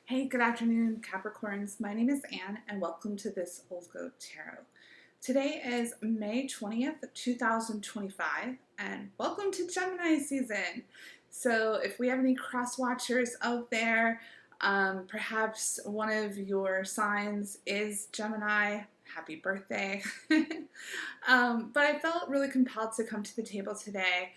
Hey, good afternoon, Capricorns. My name is Anne, and welcome to this horoscope tarot. Today is May 20th, 2025, and welcome to Gemini season. So, if we have any cross watchers out there, perhaps one of your signs is Gemini. Happy birthday. But I felt really compelled to come to the table today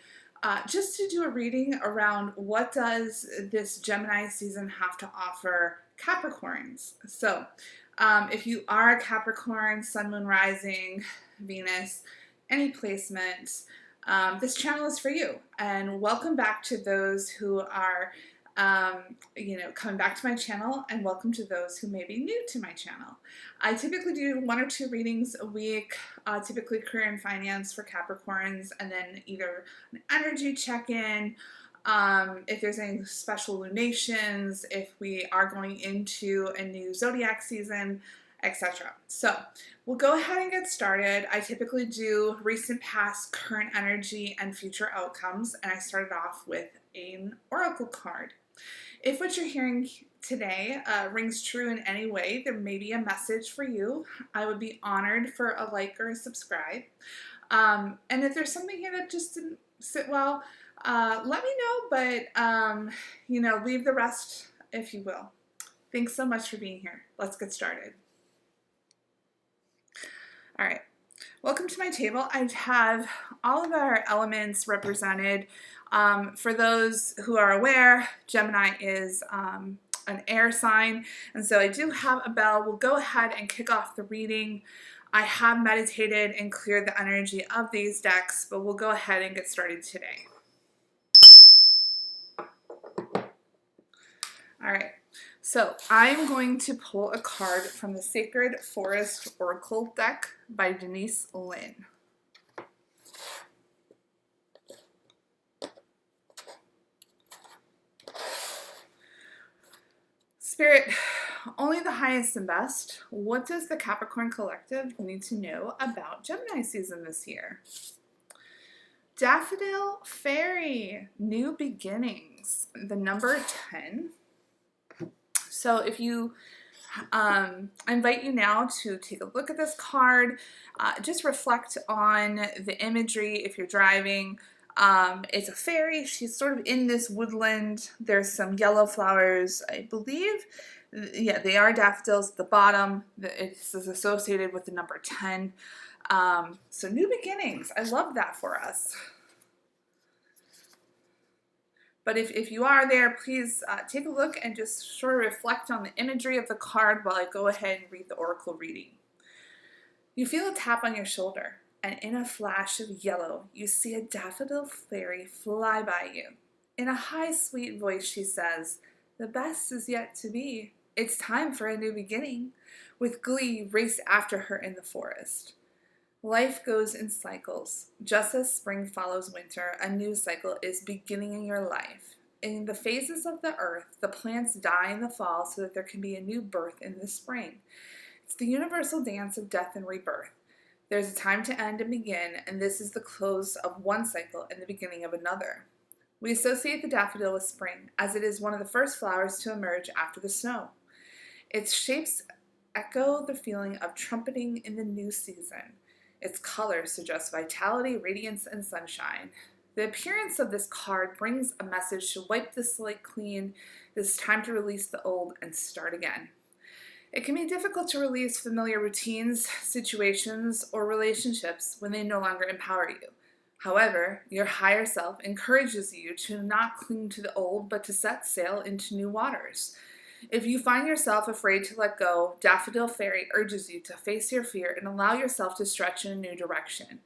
just to do a reading around what does this Gemini season have to offer Capricorns. So if you are a Capricorn, Sun, Moon, Rising, Venus, any placement, this channel is for you. And welcome back to those who are coming back to my channel, and welcome to those who may be new to my channel. I typically do 1 or 2 readings a week, typically career and finance for Capricorns, and then either an energy check-in, if there's any special lunations, if we are going into a new zodiac season, etc. So we'll go ahead and get started. I typically do recent, past, current energy, and future outcomes, and I started off with an oracle card. If what you're hearing today rings true in any way, there may be a message for you. I would be honored for a like or a subscribe. And if there's something here that just didn't sit well, let me know, but leave the rest if you will. Thanks so much for being here. Let's get started. All right. Welcome to my table. I have all of our elements represented. For those who are aware, Gemini is an air sign, and so I do have a bell. We'll go ahead and kick off the reading. I have meditated and cleared the energy of these decks, but we'll go ahead and get started today. All right. So I'm going to pull a card from the Sacred Forest Oracle deck by Denise Lynn. Spirit, only the highest and best. What does the Capricorn Collective need to know about Gemini season this year? Daffodil Fairy, new beginnings, the number 10. So if you, I invite you now to take a look at this card, just reflect on the imagery if you're driving. It's a fairy. She's sort of in this woodland. There's some yellow flowers, I believe. Yeah, they are daffodils at the bottom. It's associated with the number 10. So new beginnings. I love that for us. But if you are there, please take a look and just sort of reflect on the imagery of the card while I go ahead and read the oracle reading. You feel a tap on your shoulder, and in a flash of yellow, you see a daffodil fairy fly by you. In a high, sweet voice, she says, "The best is yet to be. It's time for a new beginning." With glee, you race after her in the forest. Life goes in cycles. Just as spring follows winter, a new cycle is beginning in your life. In the phases of the earth, the plants die in the fall so that there can be a new birth in the spring. It's the universal dance of death and rebirth. There's a time to end and begin, and this is the close of one cycle and the beginning of another. We associate the daffodil with spring, as it is one of the first flowers to emerge after the snow. Its shapes echo the feeling of trumpeting in the new season. Its colors suggest vitality, radiance, and sunshine. The appearance of this card brings a message to wipe the slate clean. It's time to release the old and start again. It can be difficult to release familiar routines, situations, or relationships when they no longer empower you. However, your higher self encourages you to not cling to the old, but to set sail into new waters. If you find yourself afraid to let go, Daffodil Fairy urges you to face your fear and allow yourself to stretch in a new direction.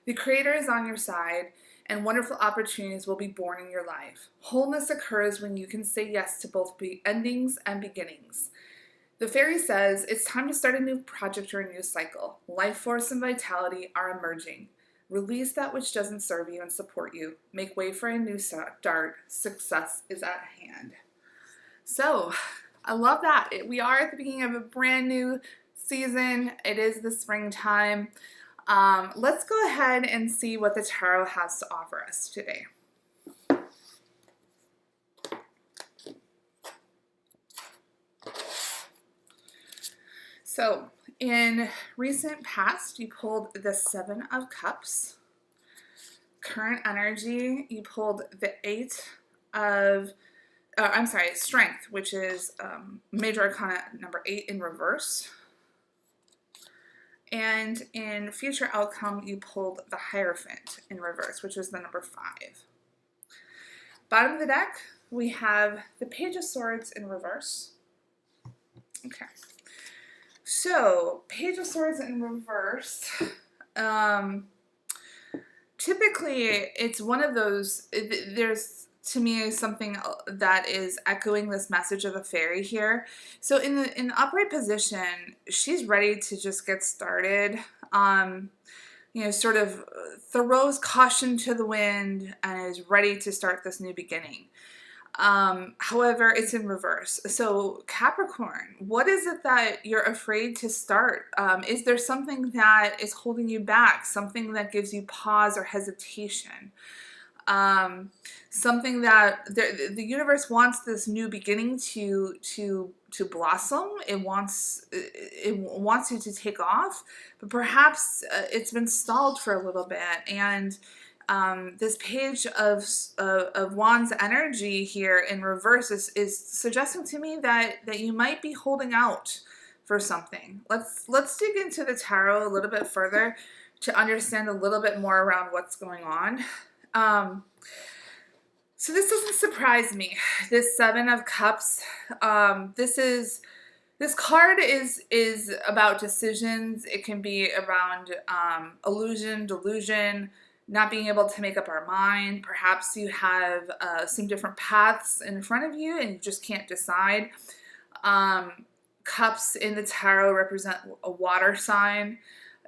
The Creator is on your side, and wonderful opportunities will be born in your life. Wholeness occurs when you can say yes to both endings and beginnings. The fairy says it's time to start a new project or a new cycle. Life force and vitality are emerging. Release that which doesn't serve you and support you. Make way for a new start. Success is at hand. So, I love that. We are at the beginning of a brand new season. It is the springtime. Let's go ahead and see what the tarot has to offer us today. So in recent past, you pulled the Seven of Cups. Current energy, you pulled the Eight of, Strength, which is Major Arcana number 8 in reverse. And in future outcome, you pulled the Hierophant in reverse, which is the number 5. Bottom of the deck, we have the Page of Swords in reverse. Okay. So, Page of Swords in reverse. Typically, it's one of those, there's, to me, something that is echoing this message of a fairy here. So in the upright position, she's ready to just get started. Sort of throws caution to the wind and is ready to start this new beginning. However, it's in reverse. So Capricorn, what is it that you're afraid to start? Is there something that is holding you back? Something that gives you pause or hesitation? Something that the universe wants this new beginning to blossom. It wants you to take off, but perhaps it's been stalled for a little bit. And this Page of Wands energy here in reverse is suggesting to me that you might be holding out for something. Let's dig into the tarot a little bit further to understand a little bit more around what's going on. So this doesn't surprise me. This Seven of Cups. This card is about decisions. It can be around illusion, delusion, not being able to make up our mind. Perhaps you have some different paths in front of you and you just can't decide. Cups in the tarot represent a water sign.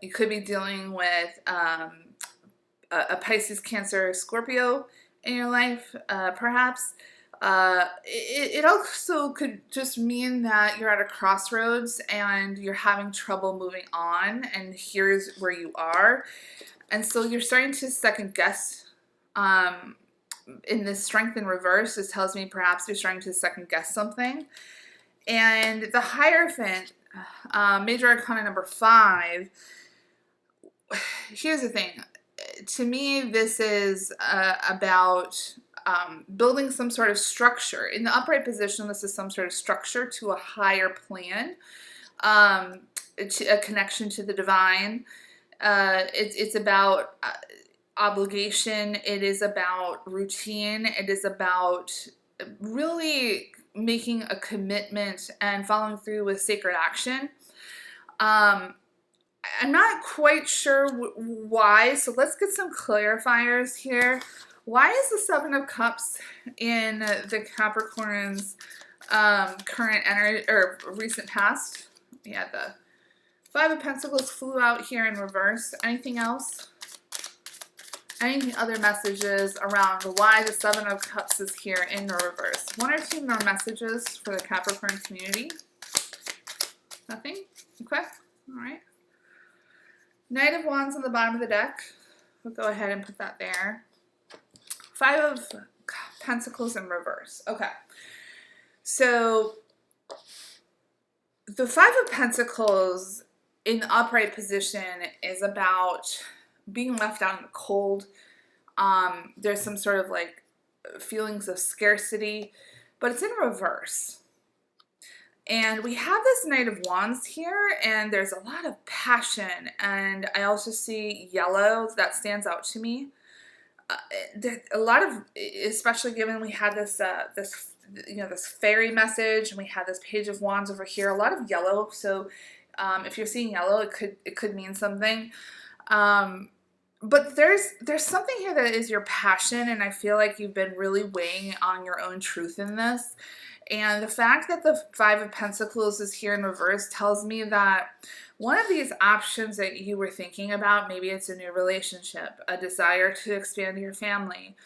You could be dealing with a Pisces, Cancer, Scorpio in your life, perhaps. It also could just mean that you're at a crossroads and you're having trouble moving on, and here's where you are. And so you're starting to second guess. In this Strength in reverse, this tells me perhaps you're starting to second guess something. And the Hierophant, Major Arcana number 5, here's the thing. To me, this is about building some sort of structure. In the upright position, this is some sort of structure to a higher plan, a connection to the divine. It's about obligation. It is about routine. It is about really making a commitment and following through with sacred action. I'm not quite sure why, so let's get some clarifiers here. Why is the Seven of Cups in the Capricorn's current energy or recent past? Yeah, the Five of Pentacles flew out here in reverse. Anything else? Any other messages around why the Seven of Cups is here in the reverse? One or two more messages for the Capricorn community? Nothing? Okay. All right. Knight of Wands on the bottom of the deck. We'll go ahead and put that there. Five of Pentacles in reverse. Okay. So the Five of Pentacles in the upright position is about being left out in the cold. There's some sort of like feelings of scarcity, but it's in reverse. And we have this Knight of Wands here, and there's a lot of passion, and I also see yellow that stands out to me. A lot of, especially given we had this this fairy message, and we had this Page of Wands over here, a lot of yellow. So if you're seeing yellow, it could mean something. But there's something here that is your passion, and I feel like you've been really weighing on your own truth in this. And the fact that the Five of Pentacles is here in reverse tells me that one of these options that you were thinking about, maybe it's a new relationship, a desire to expand your family,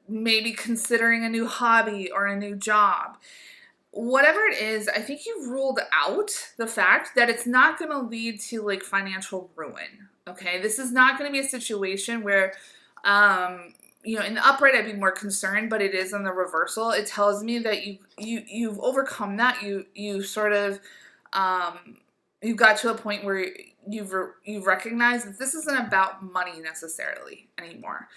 maybe considering a new hobby or a new job. Whatever it is, I think you've ruled out the fact that it's not going to lead to like financial ruin. Okay, this is not going to be a situation where in the upright, I'd be more concerned, but it is in the reversal. It tells me that you've overcome that. You sort of, you got to a point where you've recognized that this isn't about money necessarily anymore.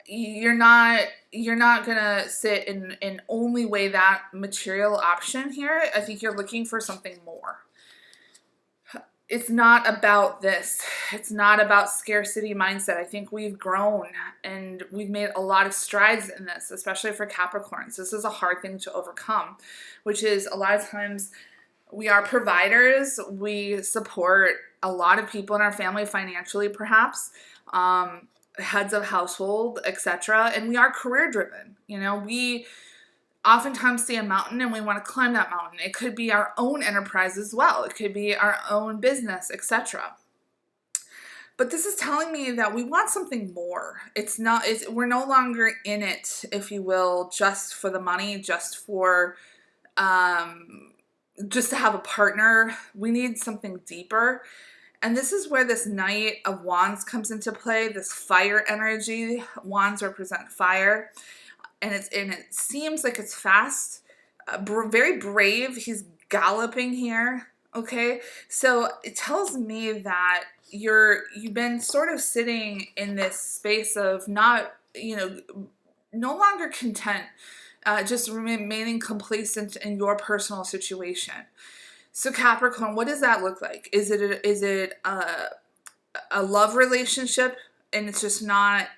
You're not gonna sit and only weigh that material option here. I think you're looking for something more. It's not about this. It's not about scarcity mindset. I think we've grown and we've made a lot of strides in this, especially for Capricorns. This is a hard thing to overcome, which is a lot of times we are providers. We support a lot of people in our family financially, perhaps, heads of household, etc. And we are career driven. We oftentimes see a mountain and we want to climb that mountain. It could be our own enterprise as well. It could be our own business, etc. But this is telling me that we want something more. We're no longer in it, if you will, just for the money, just for just to have a partner. We need something deeper. And this is where this Knight of Wands comes into play, this fire energy. Wands represent fire. And it seems like it's fast, very brave. He's galloping here, okay? So it tells me that you've been sort of sitting in this space of not, no longer content, just remaining complacent in your personal situation. So Capricorn, what does that look like? Is it a love relationship? And it's not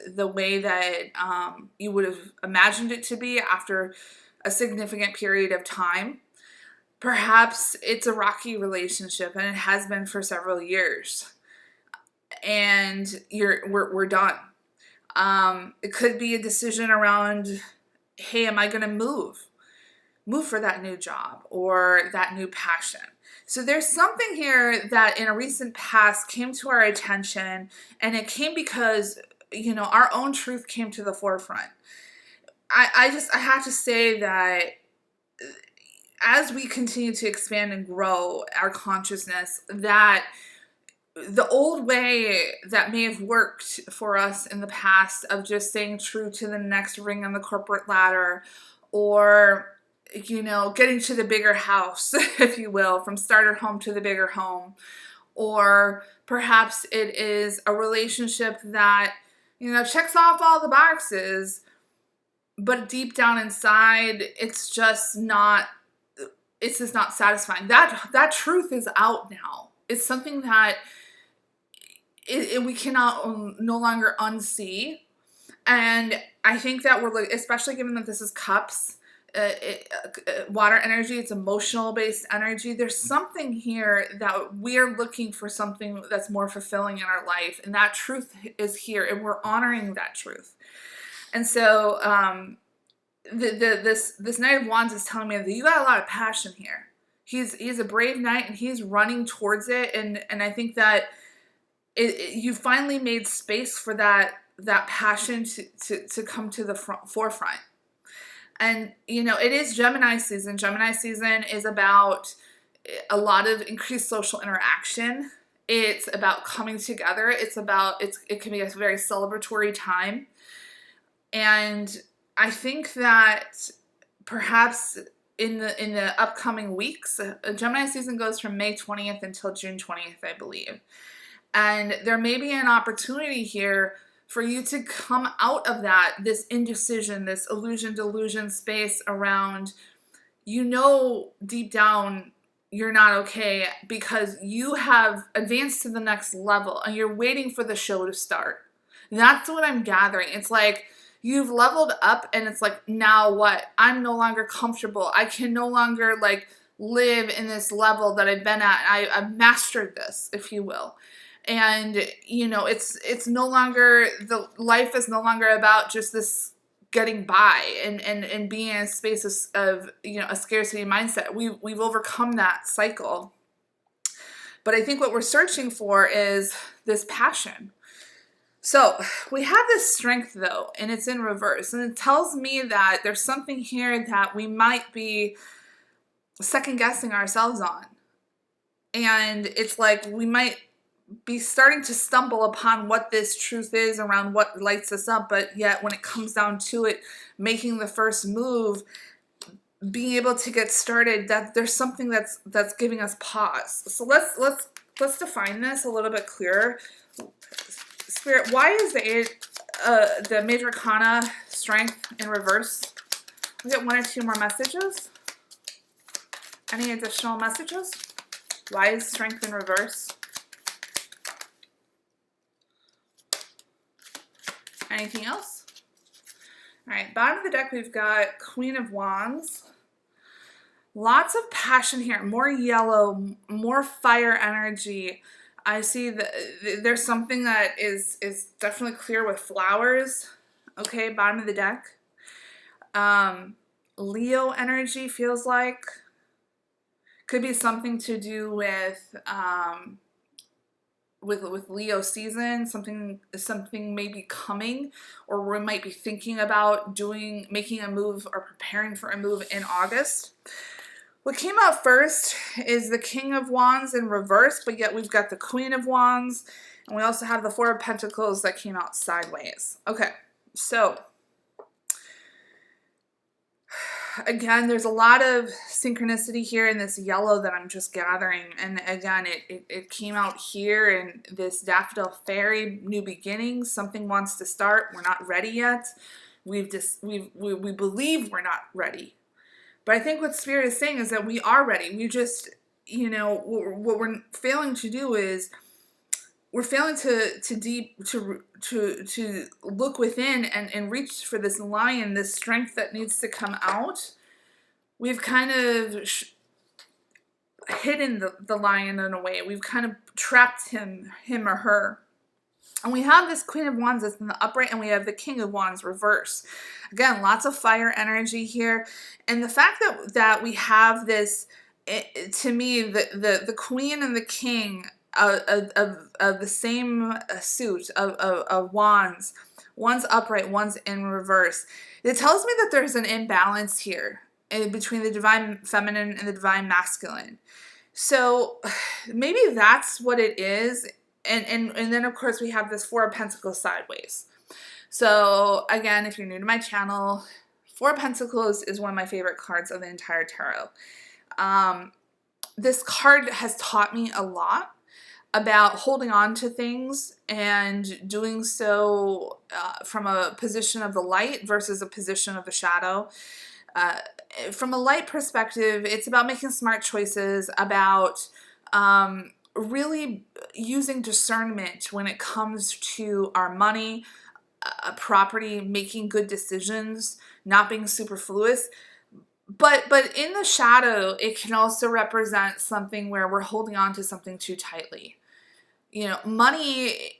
the way that you would have imagined it to be after a significant period of time. Perhaps it's a rocky relationship, and it has been for several years. And we're done. It could be a decision around, hey, am I going to move for that new job or that new passion? So there's something here that in a recent past came to our attention, and it came because, our own truth came to the forefront. I have to say that as we continue to expand and grow our consciousness, that the old way that may have worked for us in the past of just staying true to the next ring on the corporate ladder, or getting to the bigger house, if you will, from starter home to the bigger home. Or perhaps it is a relationship that, checks off all the boxes, but deep down inside, it's just not satisfying. That truth is out now. It's something that we cannot no longer unsee. And I think that especially given that this is cups, water energy, it's emotional based energy. There's something here that we're looking for, something that's more fulfilling in our life, and that truth is here, and we're honoring that truth. And so this Knight of Wands is telling me that you got a lot of passion here. He's a brave knight, and he's running towards it, and I think that you finally made space for that passion to come to the forefront. And, it is Gemini season. Gemini season is about a lot of increased social interaction. It's about coming together. It can be a very celebratory time. And I think that perhaps in the upcoming weeks, Gemini season goes from May 20th until June 20th, I believe. And there may be an opportunity here for you to come out of this indecision, this illusion, delusion space around, deep down, you're not okay because you have advanced to the next level and you're waiting for the show to start. That's what I'm gathering. It's like you've leveled up and it's like, now what? I'm no longer comfortable. I can no longer live in this level that I've been at. I've mastered this, if you will. And, it's no longer, the life is no longer about just this getting by and being in a space of a scarcity mindset. We've overcome that cycle. But I think what we're searching for is this passion. So we have this strength though, and it's in reverse. And it tells me that there's something here that we might be second guessing ourselves on. And it's like we might be starting to stumble upon what this truth is around what lights us up, but yet when it comes down to it, making the first move, being able to get started, that there's something that's giving us pause. So let's define this a little bit clearer. Spirit, why is the major arcana strength in reverse? We get one or two more messages. Any additional messages? Why is strength in reverse? Anything else? All right, bottom of the deck, we've got Queen of Wands. Lots of passion here, more yellow, more fire energy. I see that there's something that is definitely clear with flowers. Okay, bottom of the deck. Leo energy feels like. Could be something to do with Leo season, something maybe coming, or we might be thinking about making a move or preparing for a move in August. What came out first is the King of Wands in reverse, but yet we've got the Queen of Wands, and we also have the Four of Pentacles that came out sideways. Okay, so again, there's a lot of synchronicity here in this yellow that I'm just gathering. And again, it came out here in this Daffodil Fairy, new beginnings. Something wants to start. We're not ready yet. We believe we're not ready. But I think what Spirit is saying is that we are ready. We just, what we're failing to do is we're failing to look within and reach for this lion, this strength that needs to come out. We've kind of hidden the lion in a way. We've kind of trapped him or her. And we have this Queen of Wands that's in the upright, and we have the King of Wands reverse. Again, lots of fire energy here. And the fact that we have this, to me, the Queen and the King of the same suit of wands. One's upright, one's in reverse. It tells me that there's an imbalance here between the divine feminine and the divine masculine. So maybe that's what it is. And then, of course, we have this Four of Pentacles sideways. So, again, if you're new to my channel, Four of Pentacles is one of my favorite cards of the entire tarot. This card has taught me a lot about holding on to things and doing so from a position of the light versus a position of the shadow. From a light perspective, it's about making smart choices, about really using discernment when it comes to our money, property, making good decisions, not being superfluous. But in the shadow, it can also represent something where we're holding on to something too tightly. Money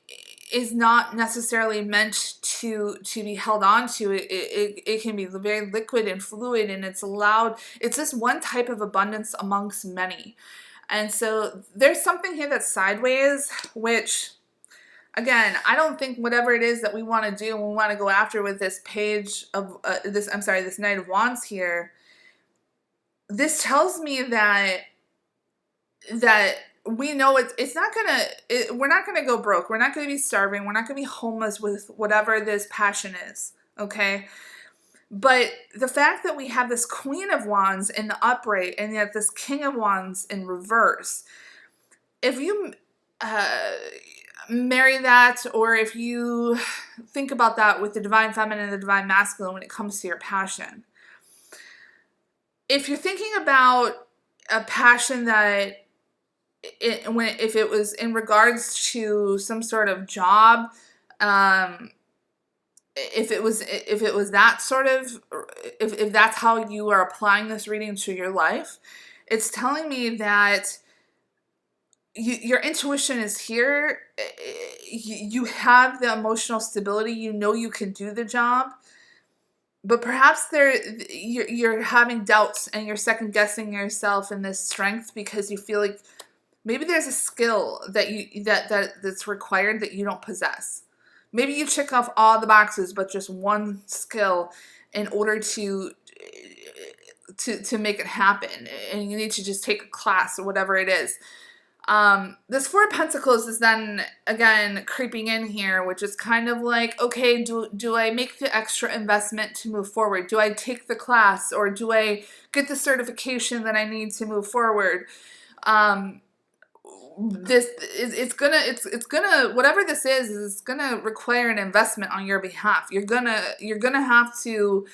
is not necessarily meant to be held on to. It can be very liquid and fluid, and it's this one type of abundance amongst many. And so there's something here that's sideways, which, again, I don't think whatever it is that we want to do and we want to go after with this page of this Knight of Wands here, this tells me that we know we're not gonna go broke. We're not gonna be starving. We're not gonna be homeless with whatever this passion is. Okay. But the fact that we have this Queen of Wands in the upright and yet this King of Wands in reverse, if you marry that, or if you think about that with the divine feminine and the divine masculine when it comes to your passion, if you're thinking about a passion that if it was in regards to some sort of job, if it was that sort of, if that's how you are applying this reading to your life, it's telling me that your intuition is here. You have the emotional stability. You can do the job. But perhaps you're having doubts and you're second guessing yourself in this strength because you feel like maybe there's a skill that's required that you don't possess. Maybe you check off all the boxes, but just one skill in order to make it happen, and you need to just take a class or whatever it is. This Four of Pentacles is then again creeping in here, which is kind of like, okay, do I make the extra investment to move forward? Do I take the class, or do I get the certification that I need to move forward? This is it's gonna whatever this is it's gonna require an investment on your behalf. You're gonna have to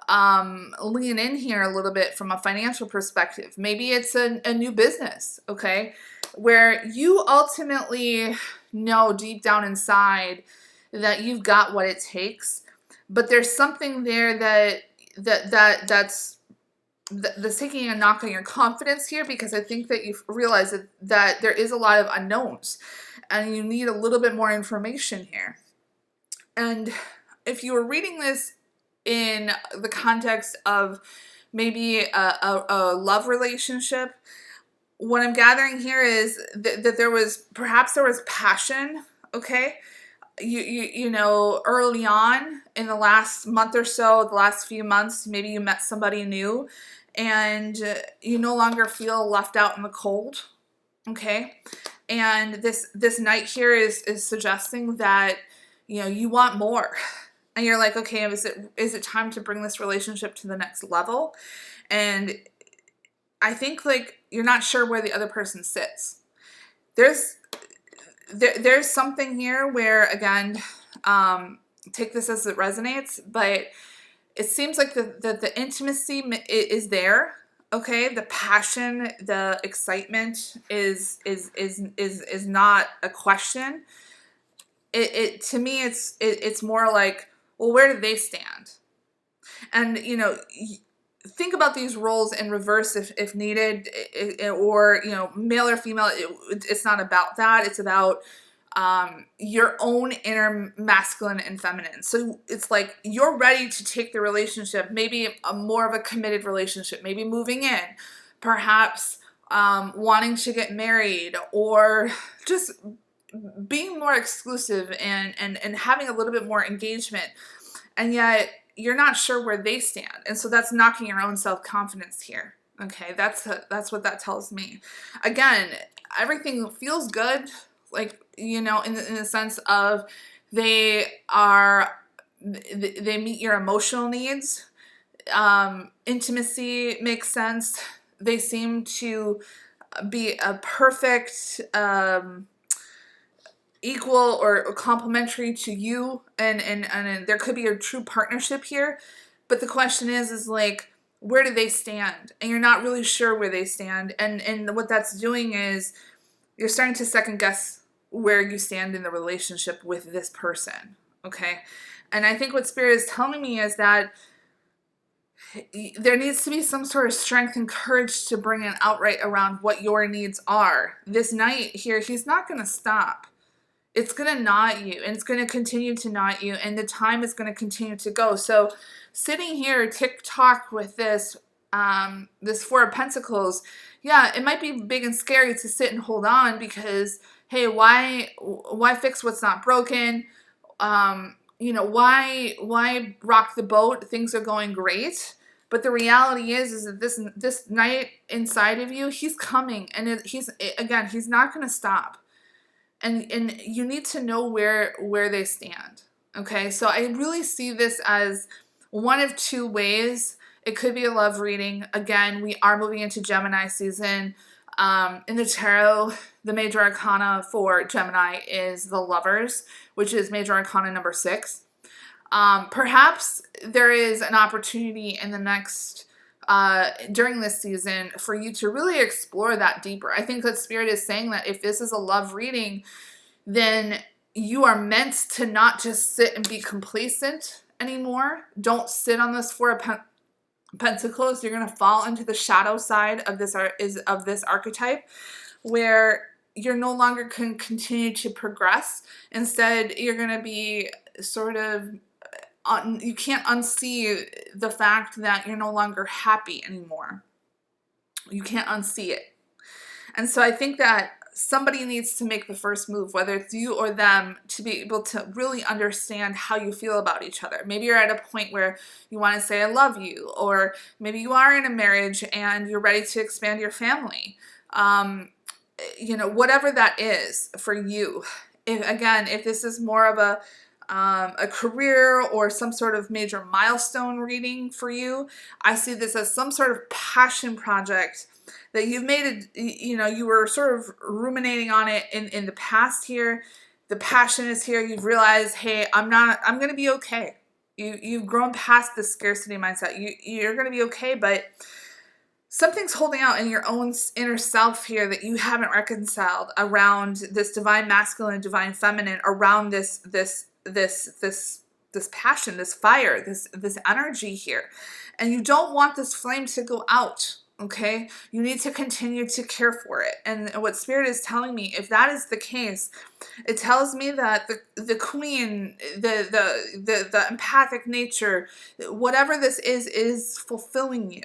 lean in here a little bit from a financial perspective. Maybe it's a new business, okay, where you ultimately know deep down inside that you've got what it takes, but there's something there that's taking a knock on your confidence here, because I think that you've realized that there is a lot of unknowns and you need a little bit more information here. And if you were reading this in the context of maybe a love relationship, what I'm gathering here is that there was passion, okay? You know, early on in the last month or so, the last few months, maybe you met somebody new and you no longer feel left out in the cold, okay? And this knight here is suggesting that, you know, you want more. And you're like, okay, is it time to bring this relationship to the next level? And I think like you're not sure where the other person sits. There's something here where, again, take this as it resonates, but it seems like the intimacy is there. Okay, the passion, the excitement is not a question. It to me, it's more like, well, where do they stand? And you know, think about these roles in reverse if needed, or you know, male or female. It's not about that. It's about your own inner masculine and feminine. So it's like you're ready to take the relationship, maybe a more of a committed relationship, maybe moving in, perhaps wanting to get married, or just being more exclusive and having a little bit more engagement. And yet you're not sure where they stand. And so that's knocking your own self-confidence here. Okay, that's what that tells me. Again, everything feels good, like, you know, in the sense of they meet your emotional needs. Intimacy makes sense. They seem to be a perfect equal or complementary to you, and there could be a true partnership here. But the question is like, where do they stand? And you're not really sure where they stand. And what that's doing is you're starting to second guess where you stand in the relationship with this person, okay? And I think what Spirit is telling me is that there needs to be some sort of strength and courage to bring an outright around what your needs are. This knight here, he's not going to stop. It's going to knot you, and it's going to continue to knot you, and the time is going to continue to go. So sitting here tick-tock with this Four of Pentacles, yeah, it might be big and scary to sit and hold on, because, hey, why fix what's not broken? You know, why rock the boat? Things are going great. But the reality is that this knight inside of you, he's coming, and he's not going to stop. And you need to know where they stand. Okay, so I really see this as one of two ways. It could be a love reading. Again, we are moving into Gemini season. In the tarot, the major arcana for Gemini is the Lovers, which is major arcana number 6. Perhaps there is an opportunity in the next during this season for you to really explore that deeper. I think that Spirit is saying that if this is a love reading, then you are meant to not just sit and be complacent anymore. Don't sit on this Four of Pentacles. You're going to fall into the shadow side of this archetype, where you're no longer can continue to progress. Instead, you're going to be sort of you can't unsee the fact that you're no longer happy anymore. You can't unsee it. And so I think that somebody needs to make the first move, whether it's you or them, to be able to really understand how you feel about each other. Maybe you're at a point where you want to say, I love you, or maybe you are in a marriage and you're ready to expand your family. you know, whatever that is for you. If this is more of a career or some sort of major milestone reading for you, I see this as some sort of passion project that you've made it, you know, you were sort of ruminating on it in the past here. The passion is here. You've realized, hey, I'm going to be okay. You've grown past the scarcity mindset. You're going to be okay, but something's holding out in your own inner self here that you haven't reconciled around this divine masculine, divine feminine, around this passion, this fire, this energy here. And you don't want this flame to go out. Okay, you need to continue to care for it. And what Spirit is telling me, if that is the case, it tells me that the queen, the empathic nature, whatever this is fulfilling you.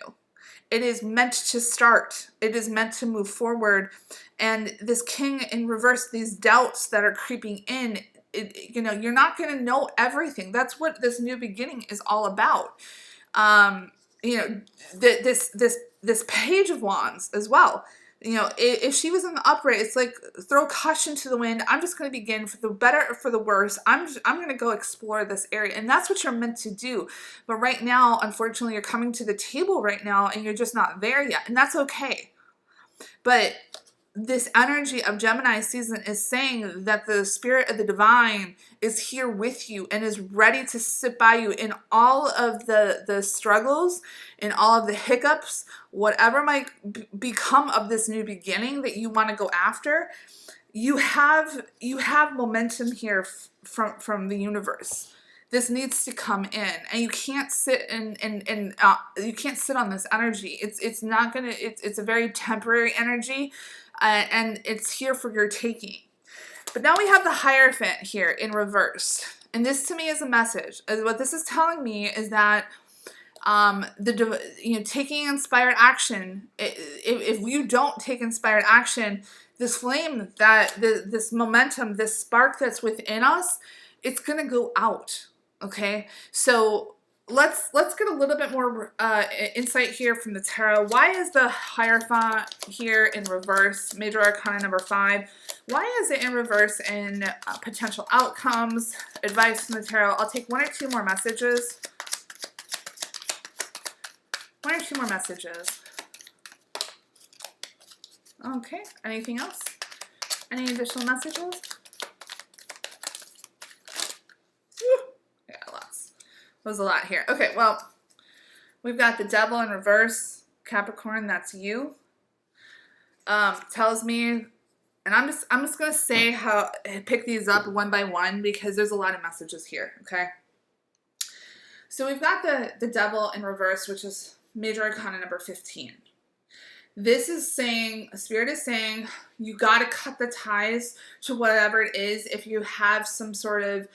It is meant to start. It is meant to move forward. And this king in reverse, these doubts that are creeping in, you know, you're not going to know everything. That's what this new beginning is all about. You know, this page of wands as well. You know, if she was in the upright, it's like throw caution to the wind. I'm just going to begin for the better or for the worse. I'm going to go explore this area. And that's what you're meant to do. But right now, unfortunately, you're coming to the table right now and you're just not there yet. And that's okay. But this energy of Gemini season is saying that the spirit of the divine is here with you and is ready to sit by you in all of the struggles, in all of the hiccups, whatever might become of this new beginning that you want to go after. You have momentum here from the universe. This needs to come in, and you can't sit you can't sit on this energy. It's not gonna. It's a very temporary energy. And it's here for your taking. But now we have the Hierophant here in reverse. And this to me is a message. What this is telling me is that taking inspired action, if you don't take inspired action, this flame, this momentum, this spark that's within us, it's going to go out. Okay? So let's get a little bit more insight here from the tarot. Why is the Hierophant here in reverse? Major Arcana number 5. Why is it in reverse in potential outcomes? Advice from the tarot. I'll take 1 or 2 more messages. 1 or 2 more messages. Okay. Anything else? Any additional messages? Was a lot here. Okay, well, we've got the Devil in reverse. Capricorn, that's you. Tells me, and I'm just gonna say how pick these up one by one because there's a lot of messages here. Okay. So we've got the Devil in reverse, which is Major Arcana number 15. This is saying, Spirit is saying, you got to cut the ties to whatever it is if you have some sort of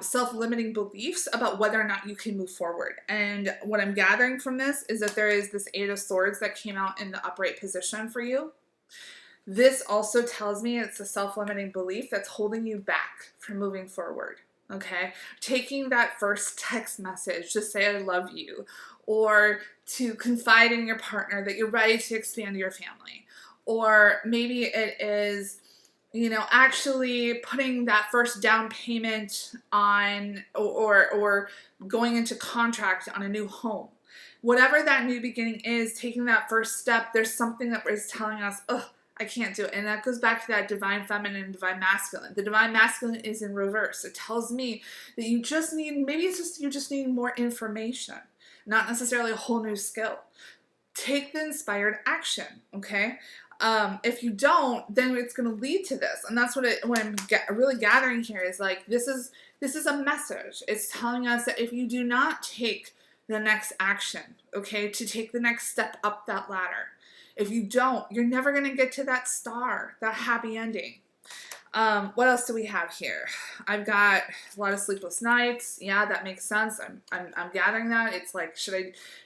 self-limiting beliefs about whether or not you can move forward. And what I'm gathering from this is that there is this 8 of Swords that came out in the upright position for you. This also tells me it's a self-limiting belief that's holding you back from moving forward. Okay? Taking that first text message to say I love you, or to confide in your partner that you're ready to expand your family. Or maybe it is, you know, actually putting that first down payment on or going into contract on a new home. Whatever that new beginning is, taking that first step, there's something that is telling us, oh, I can't do it. And that goes back to that divine feminine and divine masculine. The divine masculine is in reverse. It tells me that you just need, maybe it's just, you just need more information, not necessarily a whole new skill. Take the inspired action, okay? If you don't, then it's going to lead to this. And that's what I'm really gathering here is like, this is a message. It's telling us that if you do not take the next action, okay, to take the next step up that ladder, if you don't, you're never going to get to that star, that happy ending. What else do we have here? I've got a lot of sleepless nights. Yeah, that makes sense. I'm gathering that. It's like,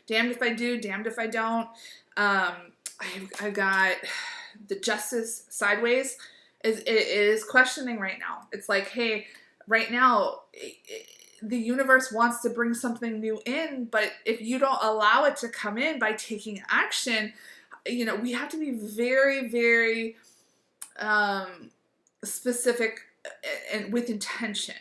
damned if I do, damned if I don't. I've got the Justice sideways. It is questioning right now. It's like, hey, right now, the universe wants to bring something new in, but if you don't allow it to come in by taking action, you know, we have to be very, very specific and with intention.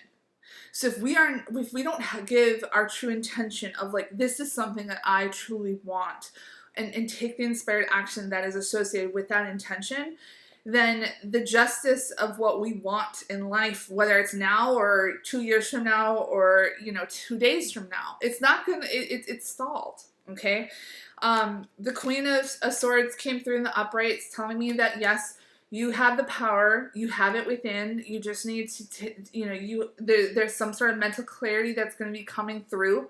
So if we don't give our true intention of like, this is something that I truly want, and take the inspired action that is associated with that intention, then the justice of what we want in life, whether it's now or 2 years from now or 2 days from now, it's not gonna it's stalled. Okay. The Queen of Swords came through in the uprights, telling me that yes, you have the power, you have it within. You just need to, there's some sort of mental clarity that's going to be coming through.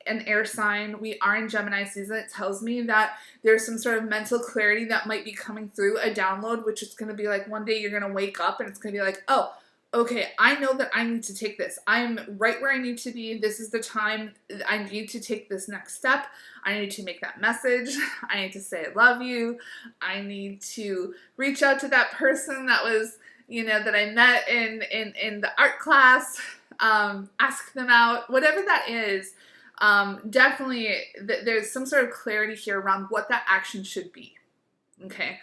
An air sign, we are in Gemini season. It tells me that there's some sort of mental clarity that might be coming through, a download, which is going to be like one day you're going to wake up and it's going to be like, oh, okay, I know that I need to take this. I'm right where I need to be. This is the time I need to take this next step. I need to make that message. I need to say I love you. I need to reach out to that person that was, that I met in the art class, ask them out, whatever that is. Definitely there's some sort of clarity here around what that action should be. Okay.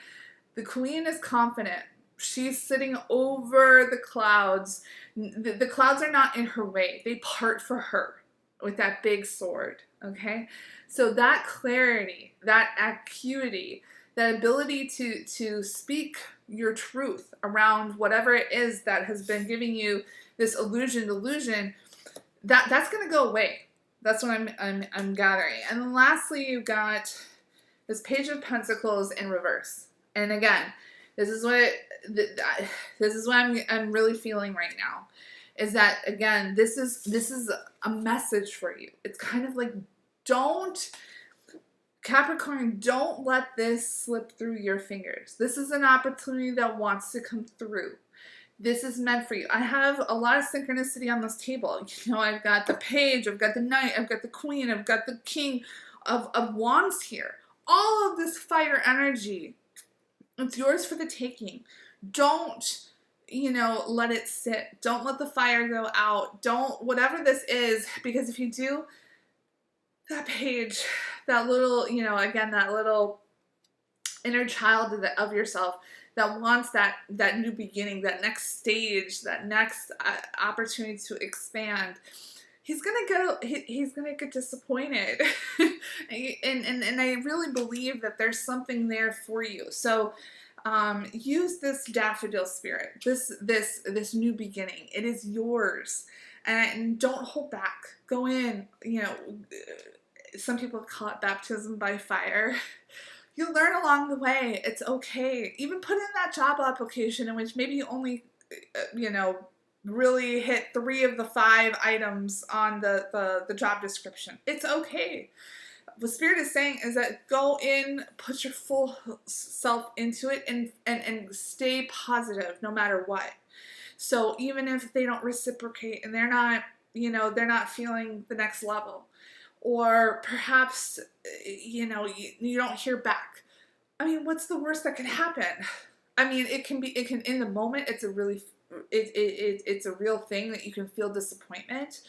The Queen is confident. She's sitting over the clouds. The clouds are not in her way. They part for her with that big sword. Okay. So that clarity, that acuity, that ability to speak your truth around whatever it is that has been giving you this delusion, that's going to go away. That's what I'm gathering. And then lastly, you've got this Page of Pentacles in reverse. And again, this is what I'm really feeling right now. Is that again, this is a message for you. It's kind of like, Capricorn, don't let this slip through your fingers. This is an opportunity that wants to come through. This is meant for you. I have a lot of synchronicity on this table. I've got the Page, I've got the Knight, I've got the Queen, I've got the King of Wands here. All of this fire energy, it's yours for the taking. Don't, let it sit. Don't let the fire go out. Don't, whatever this is, because if you do, that Page, that little, again, that little inner child of yourself that wants that new beginning, that next stage, that next opportunity to expand, he's gonna get disappointed. and I really believe that there's something there for you. So use this daffodil spirit, this new beginning. It is yours, and don't hold back. Go in. Some people call it baptism by fire. You'll learn along the way. It's okay. Even put in that job application in which maybe you only, really hit 3 of the 5 items on the job description. It's okay. What Spirit is saying is that go in, put your full self into it, and stay positive no matter what. So even if they don't reciprocate and they're not feeling the next level, or perhaps, you don't hear back. I mean, what's the worst that can happen? I mean, it can in the moment, it's a really, it's a real thing that you can feel disappointment.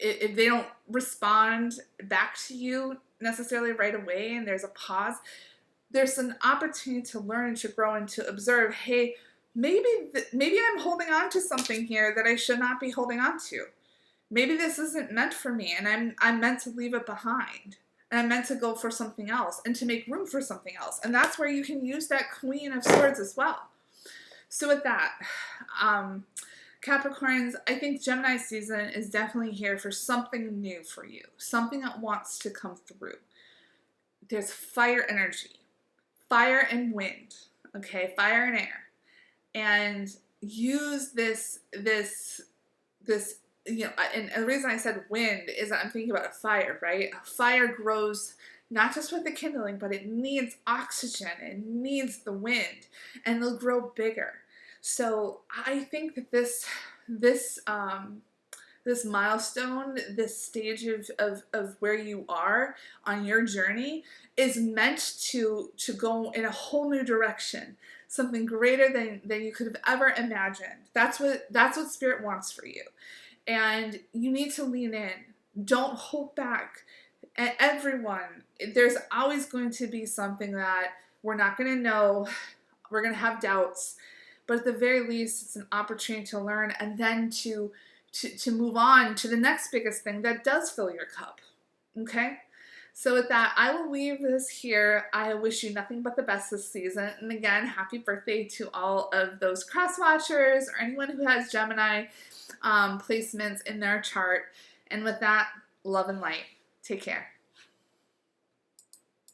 If they don't respond back to you necessarily right away and there's a pause, there's an opportunity to learn and to grow and to observe, hey, maybe I'm holding on to something here that I should not be holding on to. Maybe this isn't meant for me, and I'm meant to leave it behind. And I'm meant to go for something else and to make room for something else. And that's where you can use that Queen of Swords as well. So with that, Capricorns, I think Gemini season is definitely here for something new for you. Something that wants to come through. There's fire energy. Fire and wind. Okay, fire and air. And use this and the reason I said wind is that I'm thinking about a fire, right? A fire grows not just with the kindling, but it needs oxygen, it needs the wind, and it'll grow bigger. So I think that this milestone, this stage of where you are on your journey is meant to go in a whole new direction, something greater than you could have ever imagined. That's what Spirit wants for you. And you need to lean in. Don't hold back. And everyone, there's always going to be something that we're not going to know We're going to have doubts. But at the very least, it's an opportunity to learn and then to move on to the next biggest thing that does fill your cup. Okay? So with that, I will leave this here. I wish you nothing but the best this season. And again, happy birthday to all of those cross watchers or anyone who has Gemini placements in their chart. And with that, love and light. Take care.